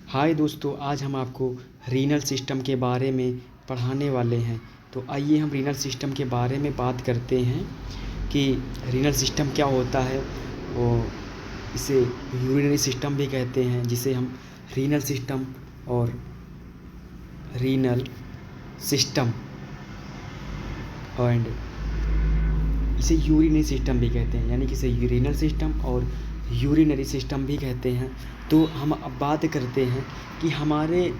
हाय दोस्तों, आज हम आपको रीनल सिस्टम के बारे में पढ़ाने वाले हैं। तो आइए हम रीनल सिस्टम के बारे में बात करते हैं कि रीनल सिस्टम क्या होता है। और इसे यूरिनरी सिस्टम भी कहते हैं, जिसे हम रीनल सिस्टम और रीनल सिस्टम एंड इसे यूरिनरी सिस्टम भी कहते हैं, यानी कि इसे रीनल सिस्टम और यूरिनरी सिस्टम भी कहते हैं। तो हम अब बात करते हैं कि हमारे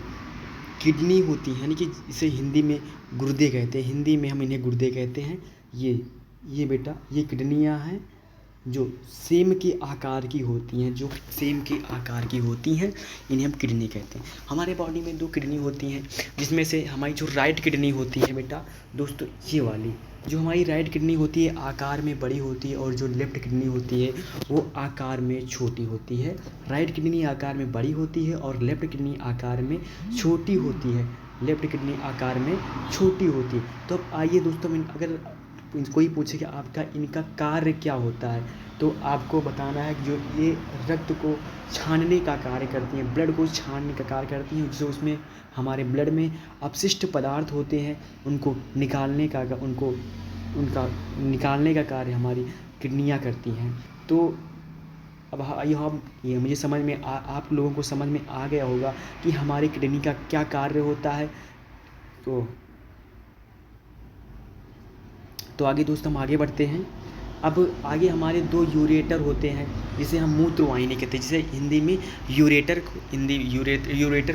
किडनी होती है, यानी कि इसे हिंदी में गुर्दे कहते हैं। हिंदी में हम इन्हें गुर्दे कहते हैं। ये बेटा, ये किडनियाँ हैं जो सेम के आकार की होती हैं, इन्हें हम किडनी कहते हैं। हमारे बॉडी में 2 किडनी होती हैं, जिसमें से हमारी जो राइट किडनी होती है बेटा दोस्तों, ये वाली जो हमारी राइट किडनी होती है आकार में बड़ी होती है, और जो लेफ़्ट किडनी होती है वो आकार में छोटी होती है। राइट किडनी आकार में बड़ी होती है और लेफ़्ट किडनी आकार में छोटी होती है। तो अब आइए दोस्तों, अगर कोई पूछे कि आपका इनका कार्य क्या होता है, तो आपको बताना है कि जो ये रक्त को छानने का कार्य करती हैं, ब्लड को छानने का कार्य करती हैं। जो उसमें हमारे ब्लड में अपशिष्ट पदार्थ होते हैं, उनका निकालने का कार्य हमारी किडनियाँ करती हैं। तो अब ये मुझे समझ में आप लोगों को समझ में आ गया होगा कि हमारी किडनी का क्या कार्य होता है। तो आगे दोस्तों हम आगे बढ़ते हैं। अब आगे हमारे 2 यूरेटर होते हैं, जिसे हम मूत्रवाहिनी कहते हैं, जिसे हिंदी में यूरेटर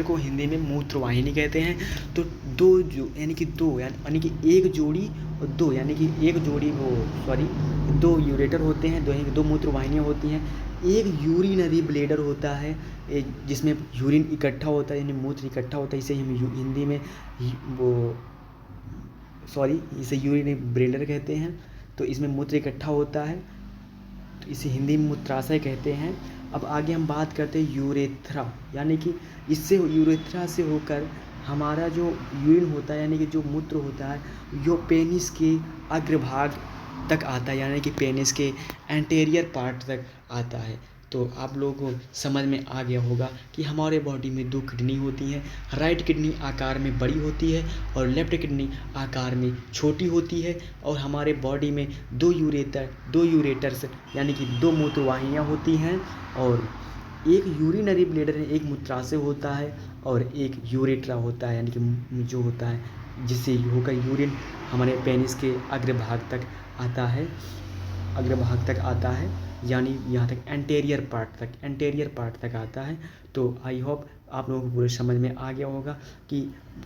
को हिंदी में मूत्रवाहिनी कहते हैं। तो 2 यूरेटर होते हैं, 2 मूत्रवाहिनियाँ होती हैं। एक यूरिनरी ब्लैडर होता है, जिसमें यूरिन इकट्ठा होता है, यानी मूत्र इकट्ठा होता है। इसे हम हिंदी में इसे यूरिनरी ब्लैडर कहते हैं। तो इसमें मूत्र इकट्ठा होता है, तो इसे हिंदी में मूत्राशय कहते हैं। अब आगे हम बात करते हैं यूरेथ्रा, यानी कि यूरेथ्रा से होकर हमारा जो यूरिन होता है, यानी कि जो मूत्र होता है, जो पेनिस के अग्रभाग तक आता है, यानी कि पेनिस के एंटीरियर पार्ट तक आता है। तो आप लोगों को समझ में आ गया होगा कि हमारे बॉडी में 2 किडनी होती हैं। राइट किडनी आकार में बड़ी होती है और लेफ़्ट किडनी आकार में छोटी होती है। और हमारे बॉडी में 2 यूरेटर्स यानी कि 2 मूत्रवाहिनियाँ होती हैं, और एक यूरिनरी ब्लैडर है, एक मूत्राशय होता है, और एक यूरेट्रा होता है, यानी कि जो होता है जिससे होकर यूरिन हमारे पेनिस के अग्रभाग तक आता है, यानी यहाँ तक एंटीरियर पार्ट तक आता है। तो आई होप आप लोगों को पूरे समझ में आ गया होगा कि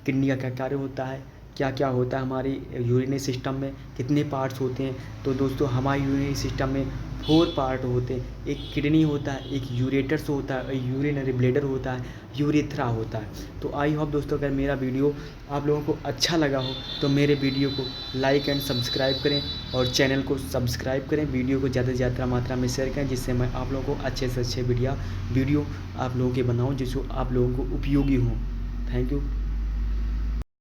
किडनी का क्या कार्य होता है, क्या क्या होता है हमारी यूरिनरी सिस्टम में, कितने पार्ट्स होते हैं। तो दोस्तों हमारी यूरिनरी सिस्टम में 4 पार्ट होते हैं। एक किडनी होता है, एक यूरेटर्स होता है, एक यूरिनरी ब्लैडर होता है, यूरेथ्रा होता है। तो आई होप दोस्तों, अगर मेरा वीडियो आप लोगों को अच्छा लगा हो तो मेरे वीडियो को लाइक एंड सब्सक्राइब करें, और चैनल को सब्सक्राइब करें। वीडियो को ज़्यादा से ज़्यादा मात्रा में शेयर करें, जिससे मैं आप लोगों को अच्छे से अच्छे वीडियो आप लोगों के बनाऊँ, जिसको आप लोगों को उपयोगी हों। Thank you.